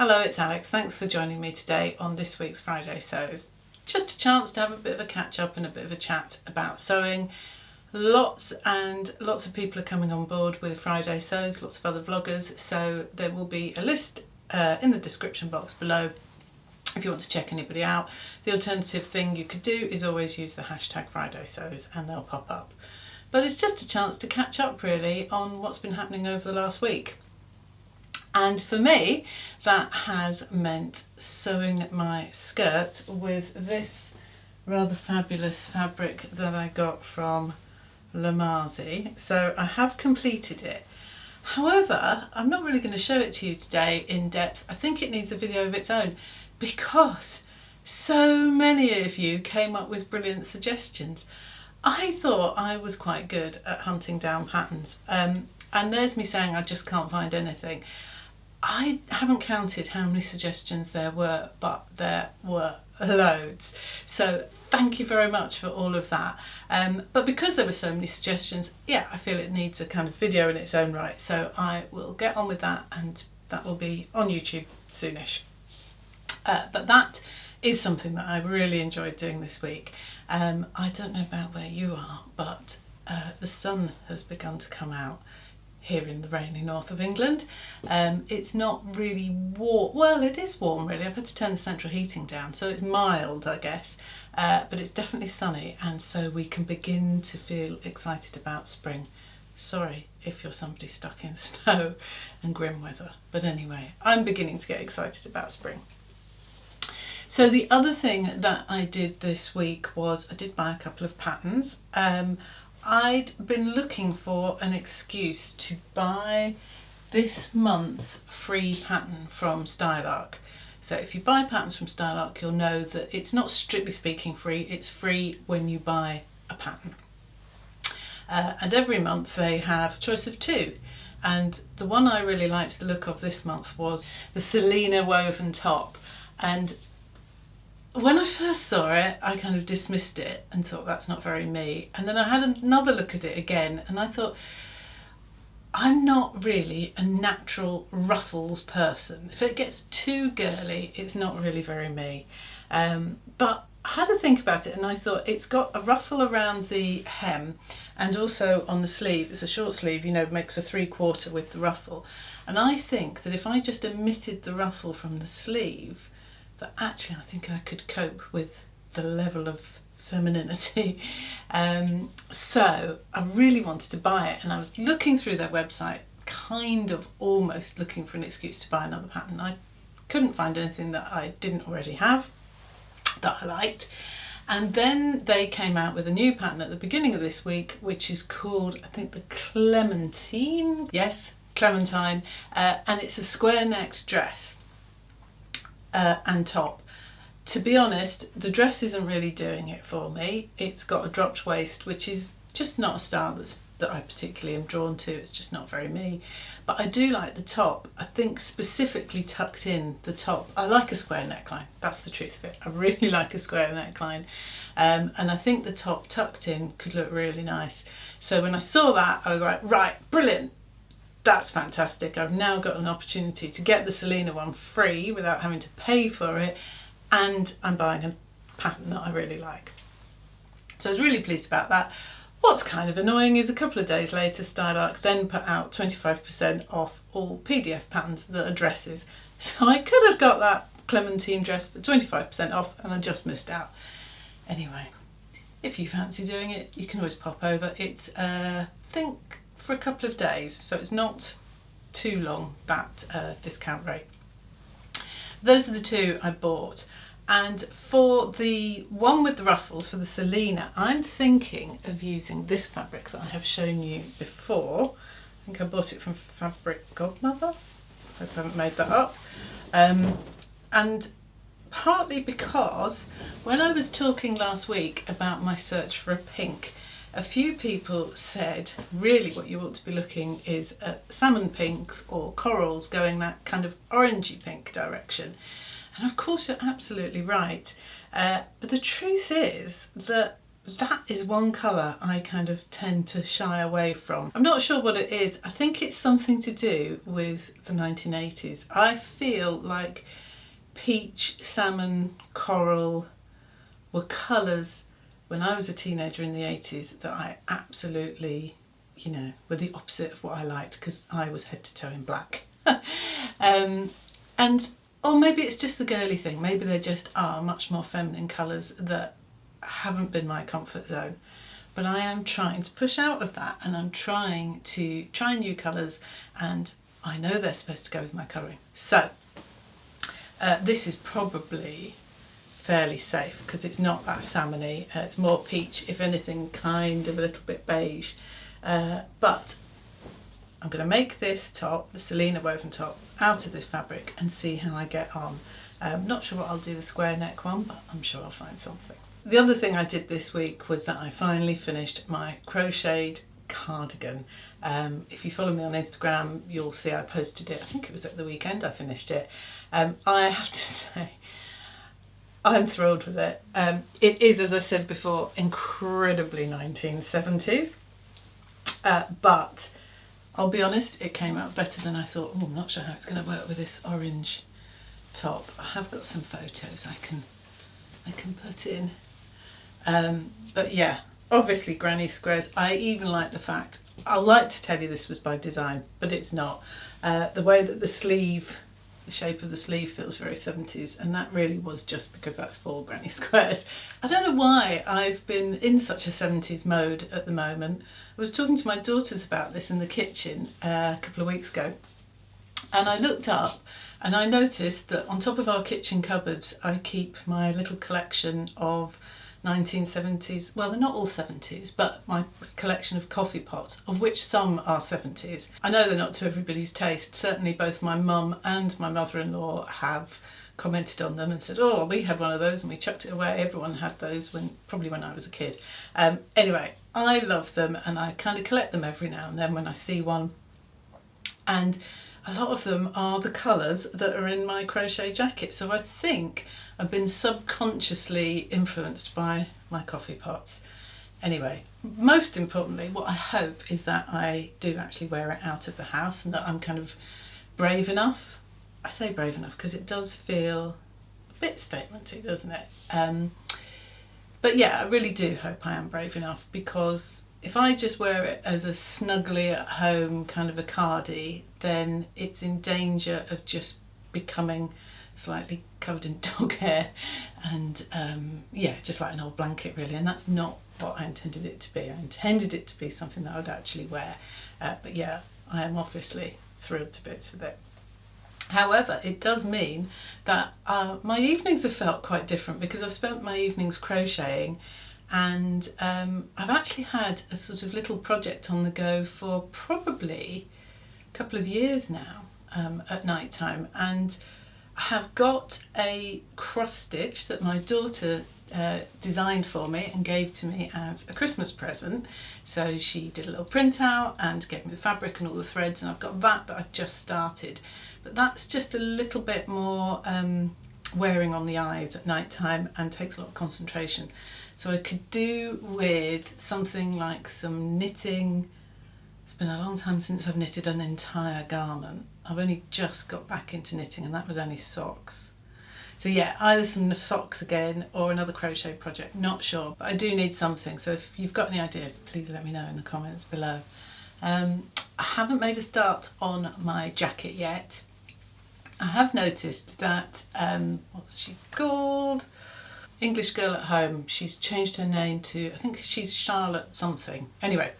Hello, it's Alex. Thanks for joining me today on this week's Friday Sews. Just a chance to have a bit of a catch up and a bit of a chat about sewing. Lots and lots of people are coming on board with Friday Sews, lots of other vloggers, so there will be a list in the description box below if you want to check anybody out. The alternative thing you could do is always use the hashtag Friday Sews and they'll pop up. But it's just a chance to catch up really on what's been happening over the last week. And for me, that has meant sewing my skirt with this rather fabulous fabric that I got from Lamazi. So I have completed it. However, I'm not really going to show it to you today in depth. I think it needs a video of its own because so many of you came up with brilliant suggestions. I thought I was quite good at hunting down patterns, and there's me saying I just can't find anything. I haven't counted how many suggestions there were, but there were loads. So thank you very much for all of that. But because there were so many suggestions, yeah, I feel it needs a kind of video in its own right. So I will get on with that, and that will be on YouTube soonish. But that is something that I've really enjoyed doing this week. I don't know about where you are, but the sun has begun to come out here in the rainy north of England. It's not really warm. Well, it is warm really. I've had to turn the central heating down, so it's mild, I guess. But it's definitely sunny, and so we can begin to feel excited about spring. Sorry if you're somebody stuck in snow and grim weather, but anyway, I'm beginning to get excited about spring. So the other thing that I did this week was I did buy a couple of patterns. I'd been looking for an excuse to buy this month's free pattern from Lilac. So if you buy patterns from Lilac, you'll know that it's not strictly speaking free, it's free when you buy a pattern. And every month they have a choice of two. And the one I really liked the look of this month was the Selina woven top. And when I first saw it, I kind of dismissed it and thought that's not very me. And then I had another look at it again and I thought, I'm not really a natural ruffles person. If it gets too girly, it's not really very me. But I had to think about it and I thought it's got a ruffle around the hem and also on the sleeve. It's a short sleeve, you know, makes a 3/4 with the ruffle. And I think that if I just omitted the ruffle from the sleeve, that actually I think I could cope with the level of femininity. So I really wanted to buy it, and I was looking through their website, kind of almost looking for an excuse to buy another pattern. I couldn't find anything that I didn't already have that I liked. And then they came out with a new pattern at the beginning of this week, which is called, I think, the Clementine. Yes, Clementine. And it's a square necked dress. And top. To be honest, the dress isn't really doing it for me. It's got a dropped waist, which is just not a style that I particularly am drawn to. It's just not very me. But I do like the top. I think specifically tucked in the top. I like a square neckline. That's the truth of it. I really like a square neckline. And I think the top tucked in could look really nice. So when I saw that, I was like, right, brilliant. That's fantastic. I've now got an opportunity to get the Selina one free without having to pay for it, and I'm buying a pattern that I really like. So I was really pleased about that. What's kind of annoying is a couple of days later Lilac then put out 25% off all PDF patterns that are dresses. So I could have got that Clementine dress for 25% off and I just missed out. Anyway, if you fancy doing it, you can always pop over. It's I think for a couple of days, so it's not too long, that discount rate. Those are the two I bought. And for the one with the ruffles, for the Selina, I'm thinking of using this fabric that I have shown you before. I think I bought it from Fabric Godmother. I hope I haven't made that up. And partly because when I was talking last week about my search for a pink, a few people said really what you ought to be looking is at salmon pinks or corals going that kind of orangey pink direction. And of course you're absolutely right. But the truth is that that is one colour I kind of tend to shy away from. I'm not sure what it is. I think it's something to do with the 1980s. I feel like peach, salmon, coral were colours when I was a teenager in the 80s that I absolutely, you know, were the opposite of what I liked, because I was head to toe in black. And or maybe it's just the girly thing. Maybe they just are much more feminine colours that haven't been my comfort zone. But I am trying to push out of that, and I'm trying to try new colours, and I know they're supposed to go with my colouring. So this is probably fairly safe because it's not that salmony. It's more peach, if anything, kind of a little bit beige. But I'm going to make this top, the Selina woven top, out of this fabric and see how I get on. Not sure what I'll do the square neck one, but I'm sure I'll find something. The other thing I did this week was that I finally finished my crocheted cardigan. If you follow me on Instagram, you'll see I posted it. I think it was at the weekend I finished it. I have to say, I'm thrilled with it. It is, as I said before, incredibly 1970s, but I'll be honest, it came out better than I thought. Oh, I'm not sure how it's going to work with this orange top. I have got some photos I can put in. But yeah, obviously granny squares. I even like the fact, I like to tell you this was by design, but it's not. The way that the sleeve, the shape of the sleeve feels very 70s, and that really was just because that's for granny squares. I don't know why I've been in such a 70s mode at the moment. I was talking to my daughters about this in the kitchen a couple of weeks ago, and I looked up and I noticed that on top of our kitchen cupboards I keep my little collection of 1970s, well, they're not all 70s, but my collection of coffee pots, of which some are 70s. I know they're not to everybody's taste. Certainly both my mum and my mother-in-law have commented on them and said, oh, we had one of those and we chucked it away. Everyone had those probably when I was a kid. Anyway, I love them, and I kind of collect them every now and then when I see one. And a lot of them are the colours that are in my crochet jacket. So I think I've been subconsciously influenced by my coffee pots. Anyway, most importantly, what I hope is that I do actually wear it out of the house, and that I'm kind of brave enough. I say brave enough because it does feel a bit statementy, doesn't it? But yeah, I really do hope I am brave enough, because if I just wear it as a snuggly at home kind of a cardi, then it's in danger of just becoming slightly covered in dog hair and yeah, just like an old blanket really, and that's not what I intended it to be. I intended it to be something that I would actually wear, but yeah, I am obviously thrilled to bits with it. However, it does mean that my evenings have felt quite different, because I've spent my evenings crocheting, and I've actually had a sort of little project on the go for probably a couple of years now at night time, and I have got a cross stitch that my daughter designed for me and gave to me as a Christmas present. So she did a little printout and gave me the fabric and all the threads, and I've got that I've just started. But that's just a little bit more wearing on the eyes at night time and takes a lot of concentration. So I could do with something like some knitting. It's been a long time since I've knitted an entire garment. I've only just got back into knitting, and that was only socks. So yeah, either some socks again or another crochet project, not sure. But I do need something, so if you've got any ideas, please let me know in the comments below. I haven't made a start on my jacket yet. I have noticed that, what's she called? English Girl at Home. She's changed her name to, I think she's Charlotte something. Anyway,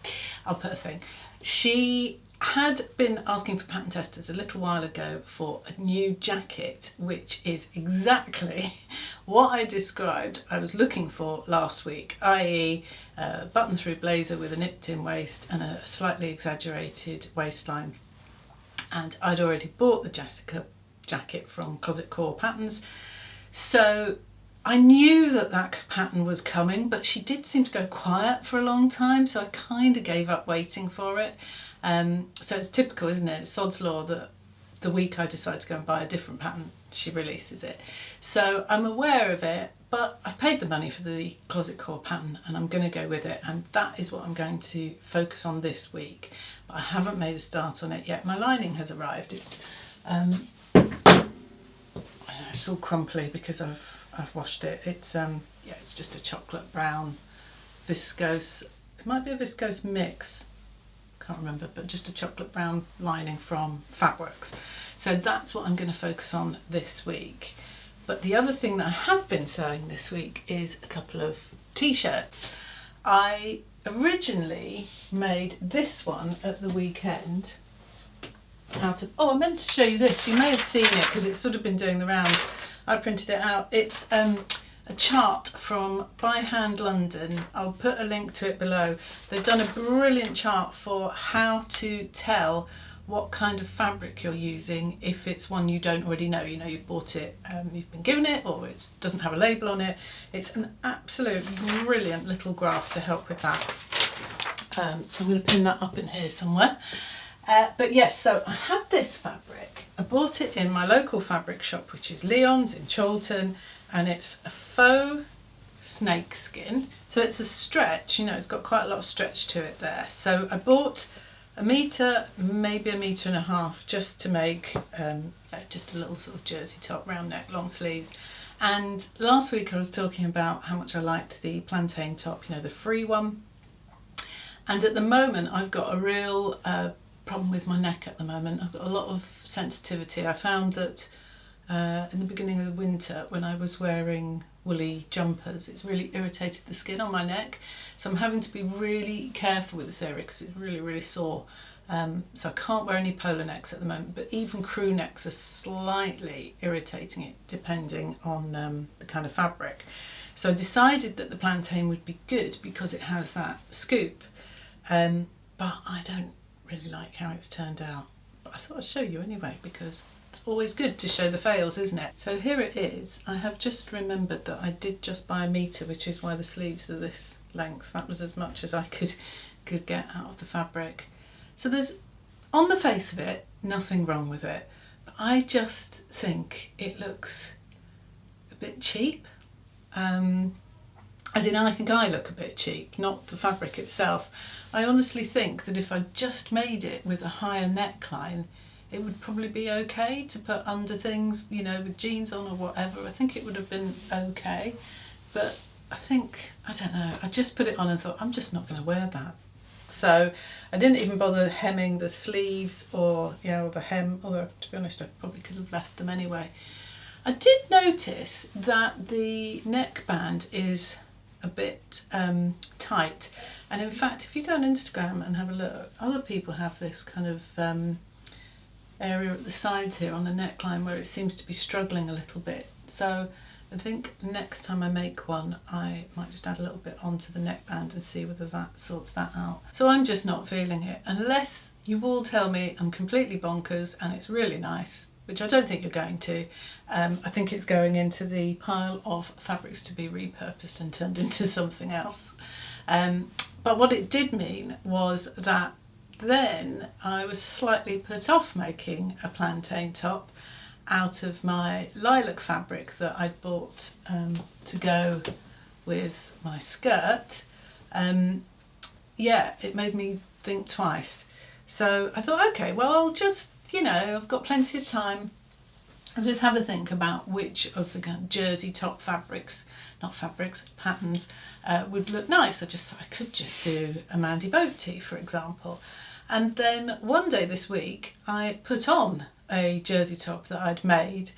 I'll put a thing. She had been asking for pattern testers a little while ago for a new jacket, which is exactly what I described I was looking for last week, i.e. a button through blazer with a nipped in waist and a slightly exaggerated waistline. And I'd already bought the Jessica jacket from Closet Core Patterns, so I knew that that pattern was coming, but she did seem to go quiet for a long time, so I kind of gave up waiting for it. So it's typical, isn't it? It's sod's law that the week I decide to go and buy a different pattern, she releases it. So I'm aware of it, But I've paid the money for the closet core pattern and I'm going to go with it, and that is what I'm going to focus on this week. But I haven't made a start on it yet. My lining has arrived. It's all crumply because I've washed it. It's yeah, it's just a chocolate brown viscose. It might be a viscose mix, can't remember, but just a chocolate brown lining from Fabworks. So that's what I'm going to focus on this week. But the other thing that I have been sewing this week is a couple of t-shirts. I originally made this one at the weekend out of, oh, I meant to show you this. You may have seen it because it's sort of been doing the rounds. I printed it out. It's a chart from By Hand London. I'll put a link to it below. They've done a brilliant chart for how to tell what kind of fabric you're using if it's one you don't already know. You know, you've bought it, you've been given it, or it doesn't have a label on it. It's an absolute brilliant little graph to help with that. So I'm going to pin that up in here somewhere. But yes, so I had this fabric. I bought it in my local fabric shop, which is Leon's in Chorlton, and it's a faux snake skin. So it's a stretch, you know, it's got quite a lot of stretch to it there. So I bought a metre, maybe a metre and a half, just to make just a little sort of jersey top, round neck, long sleeves. And last week I was talking about how much I liked the plantain top, you know, the free one. And at the moment I've got a real problem with my neck at the moment. I've got a lot of sensitivity. I found that in the beginning of the winter when I was wearing woolly jumpers, it's really irritated the skin on my neck, so I'm having to be really careful with this area because it's really sore. So I can't wear any polo necks at the moment, but even crew necks are slightly irritating it depending on the kind of fabric. So I decided that the plantain would be good because it has that scoop, but I don't really like how it's turned out. But I thought I'd show you anyway because it's always good to show the fails, isn't it? So here it is. I have just remembered that I did just buy a metre, which is why the sleeves are this length. That was as much as I could get out of the fabric. So there's, on the face of it, nothing wrong with it, but I just think it looks a bit cheap. As in, I think I look a bit cheap, not the fabric itself. I honestly think that if I just made it with a higher neckline, it would probably be okay to put under things, you know, with jeans on or whatever. I think it would have been okay, but I think, I don't know, I just put it on and thought, I'm just not going to wear that. So I didn't even bother hemming the sleeves or, you know, the hem, although to be honest, I probably could have left them anyway. I did notice that the neckband is a bit tight, and in fact, if you go on Instagram and have a look, other people have this kind of area at the sides here on the neckline where it seems to be struggling a little bit. So I think next time I make one I might just add a little bit onto the neckband and see whether that sorts that out. So I'm just not feeling it, unless you all tell me I'm completely bonkers and it's really nice, which I don't think you're going to. I think it's going into the pile of fabrics to be repurposed and turned into something else. But what it did mean was that then I was slightly put off making a plantain top out of my lilac fabric that I'd bought to go with my skirt. Yeah, it made me think twice. So I thought, okay, well, I'll just, you know, I've got plenty of time. I'll just have a think about which of the kind of jersey top fabrics, not fabrics, patterns, would look nice. I just thought I could just do a Mandy boat tee, for example. And then one day this week I put on a jersey top that I'd made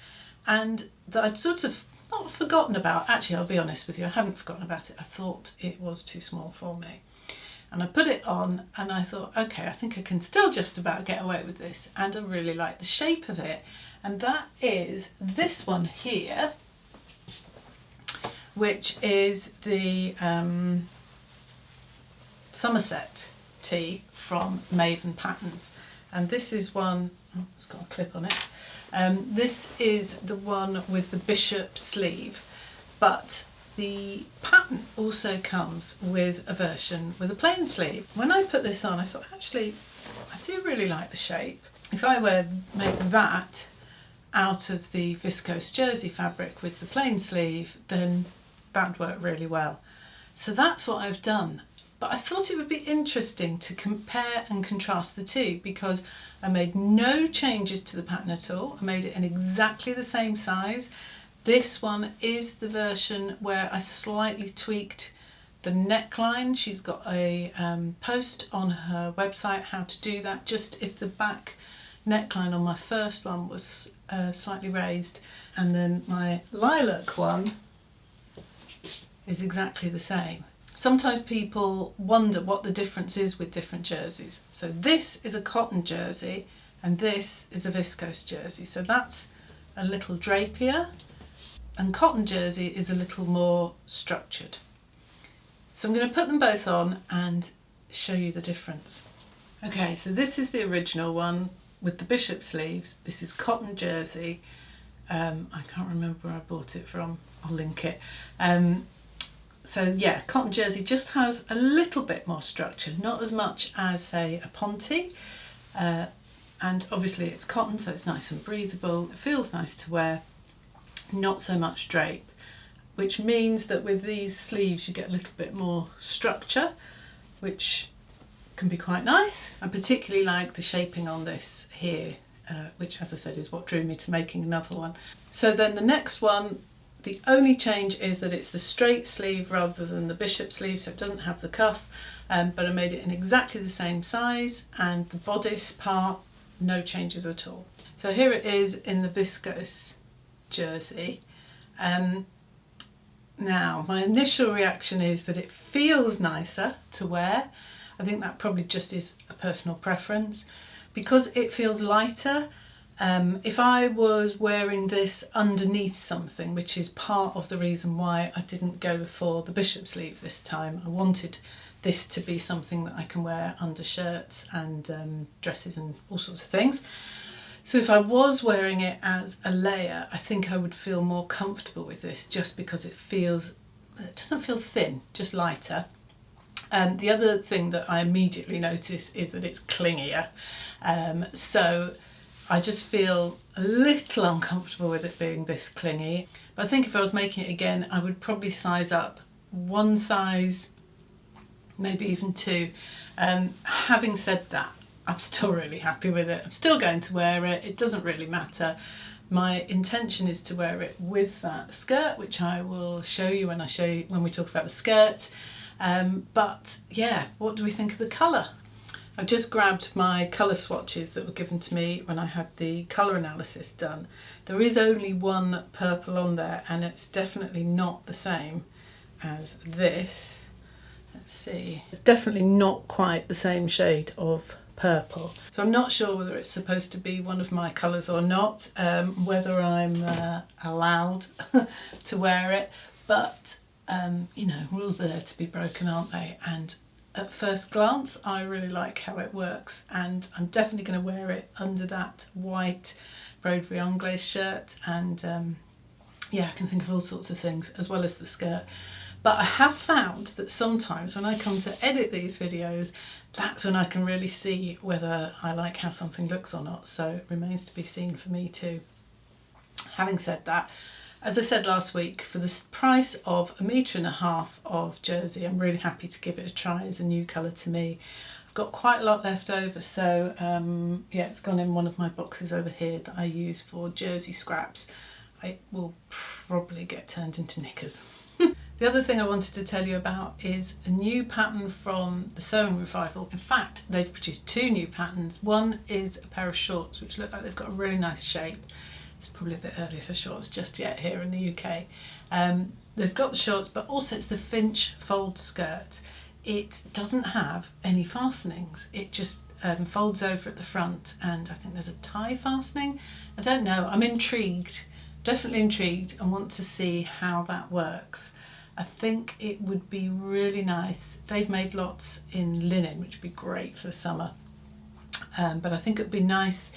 and that I'd sort of not forgotten about. Actually, I'll be honest with you, I haven't forgotten about it. I thought it was too small for me. And I put it on and I thought, okay, I think I can still just about get away with this, and I really like the shape of it. And that is this one here, which is the Somerset tee from Maven Patterns, and this is one, oh, it's got a clip on it. This is the one with the bishop sleeve, but the pattern also comes with a version with a plain sleeve. When I put this on, I thought, actually, I do really like the shape. If I make that out of the viscose jersey fabric with the plain sleeve, then that'd work really well. So that's what I've done. But I thought it would be interesting to compare and contrast the two, because I made no changes to the pattern at all. I made it in exactly the same size. This one is the version where I slightly tweaked the neckline. She's got a post on her website how to do that, just if the back neckline on my first one was slightly raised. And then my lilac one is exactly the same. Sometimes people wonder what the difference is with different jerseys. So this is a cotton jersey and this is a viscose jersey. So that's a little drapier, and cotton jersey is a little more structured. So I'm going to put them both on and show you the difference. Okay, so this is the original one with the bishop sleeves. This is cotton jersey. I can't remember where I bought it from. I'll link it. So yeah, cotton jersey just has a little bit more structure, not as much as, say, a ponte. And obviously it's cotton, so it's nice and breathable. It feels nice to wear, not so much drape, which means that with these sleeves you get a little bit more structure, which can be quite nice. I particularly like the shaping on this here, which, as I said, is what drew me to making another one. So then the next one, the only change is that it's the straight sleeve rather than the bishop sleeve, so it doesn't have the cuff, but I made it in exactly the same size, and the bodice part, no changes at all. So here it is in the viscose jersey. Now, my initial reaction is that it feels nicer to wear. I think that probably just is a personal preference. Because it feels lighter, if I was wearing this underneath something, which is part of the reason why I didn't go for the bishop sleeve this time, I wanted this to be something that I can wear under shirts and dresses and all sorts of things. So if I was wearing it as a layer, I think I would feel more comfortable with this, just because it doesn't feel thin, just lighter. The other thing that I immediately notice is that it's clingier. So I just feel a little uncomfortable with it being this clingy. But I think if I was making it again, I would probably size up one size, maybe even two. Having said that, I'm still really happy with it. I'm still going to wear it. It doesn't really matter. My intention is to wear it with that skirt, which I will show you when we talk about the skirt. But yeah, what do we think of the colour? I've just grabbed my colour swatches that were given to me when I had the colour analysis done. There is only one purple on there, and it's definitely not the same as this. Let's see. It's definitely not quite the same shade of purple. So I'm not sure whether it's supposed to be one of my colours or not, whether I'm allowed to wear it, but you know, rules there to be broken, aren't they? And at first glance, I really like how it works, and I'm definitely going to wear it under that white broderie anglaise shirt, and yeah, I can think of all sorts of things as well as the skirt. But I have found that sometimes when I come to edit these videos, that's when I can really see whether I like how something looks or not, so it remains to be seen for me too. Having said that, as I said last week, for the price of 1.5 meters of jersey, I'm really happy to give it a try as a new colour to me. I've got quite a lot left over, so yeah, it's gone in one of my boxes over here that I use for jersey scraps. It will probably get turned into knickers. The other thing I wanted to tell you about is a new pattern from the Sewing Revival. In fact, they've produced two new patterns. One is a pair of shorts, which look like they've got a really nice shape. It's probably a bit early for shorts just yet here in the UK. They've got the shorts, but also it's the Finch fold skirt. It doesn't have any fastenings. It just folds over at the front, and I think there's a tie fastening. I don't know. I'm intrigued, definitely intrigued, and want to see how that works. I think it would be really nice. They've made lots in linen, which would be great for the summer. But I think it would be nice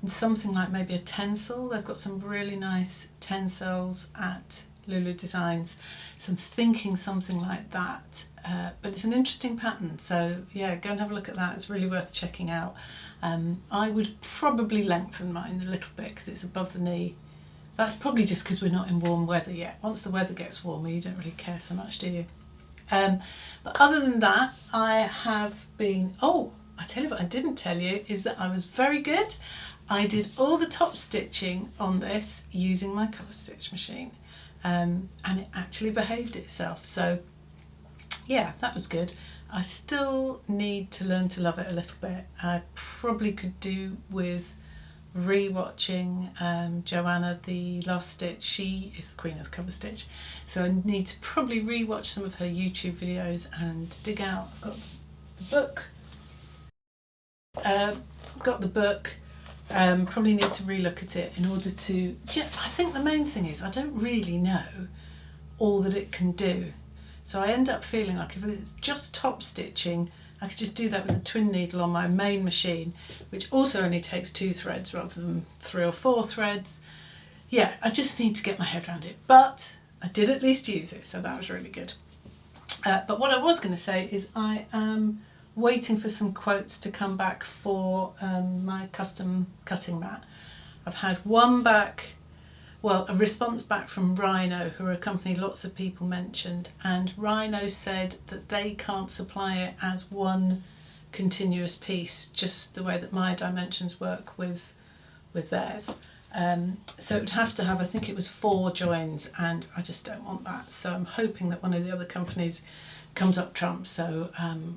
in something like maybe a tencel. They've got some really nice tencels at Lulu Designs. So I'm thinking something like that. But it's an interesting pattern. So yeah, go and have a look at that. It's really worth checking out. I would probably lengthen mine a little bit because it's above the knee. That's probably just because we're not in warm weather yet. Once the weather gets warmer, you don't really care so much, do you? But other than that, I have been, oh, I tell you what I didn't tell you is that I was very good. I did all the top stitching on this using my cover stitch machine, and it actually behaved itself. So yeah, that was good. I still need to learn to love it a little bit. I probably could do with re-watching Joanna the Last Stitch. She is the queen of the cover stitch, so I need to probably re-watch some of her YouTube videos and dig out. I've got the book. Probably need to re-look at it in order to, I think the main thing is I don't really know all that it can do. So I end up feeling like if it's just top stitching, I could just do that with a twin needle on my main machine, which also only takes 2 threads rather than 3 or 4 threads. Yeah, I just need to get my head around it, but I did at least use it, so that was really good. But what I was going to say is I am waiting for some quotes to come back for my custom cutting mat. I've had one back, well, a response back from Rhino, who are a company lots of people mentioned, and Rhino said that they can't supply it as one continuous piece, just the way that my dimensions work with theirs. So it would have to have, I think it was 4 joins, and I just don't want that. So I'm hoping that one of the other companies comes up trump. So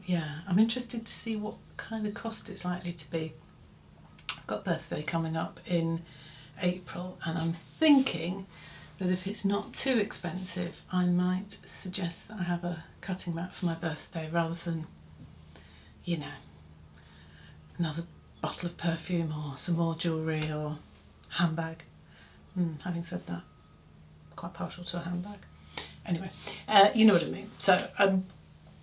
yeah, I'm interested to see what kind of cost it's likely to be. I've got birthday coming up in April, and I'm thinking that if it's not too expensive, I might suggest that I have a cutting mat for my birthday rather than, you know, another bottle of perfume or some more jewellery or handbag. Having said that, I'm quite partial to a handbag. Anyway, you know what I mean. So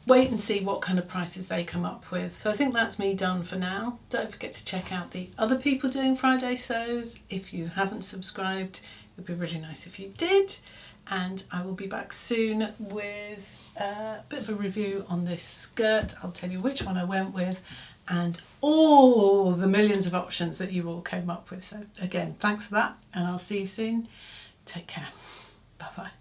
wait and see what kind of prices they come up with. So I think that's me done for now. Don't forget to check out the other people doing Friday sews. If you haven't subscribed, it would be really nice if you did. And I will be back soon with a bit of a review on this skirt. I'll tell you which one I went with and all the millions of options that you all came up with. So again, thanks for that, and I'll see you soon. Take care. Bye bye.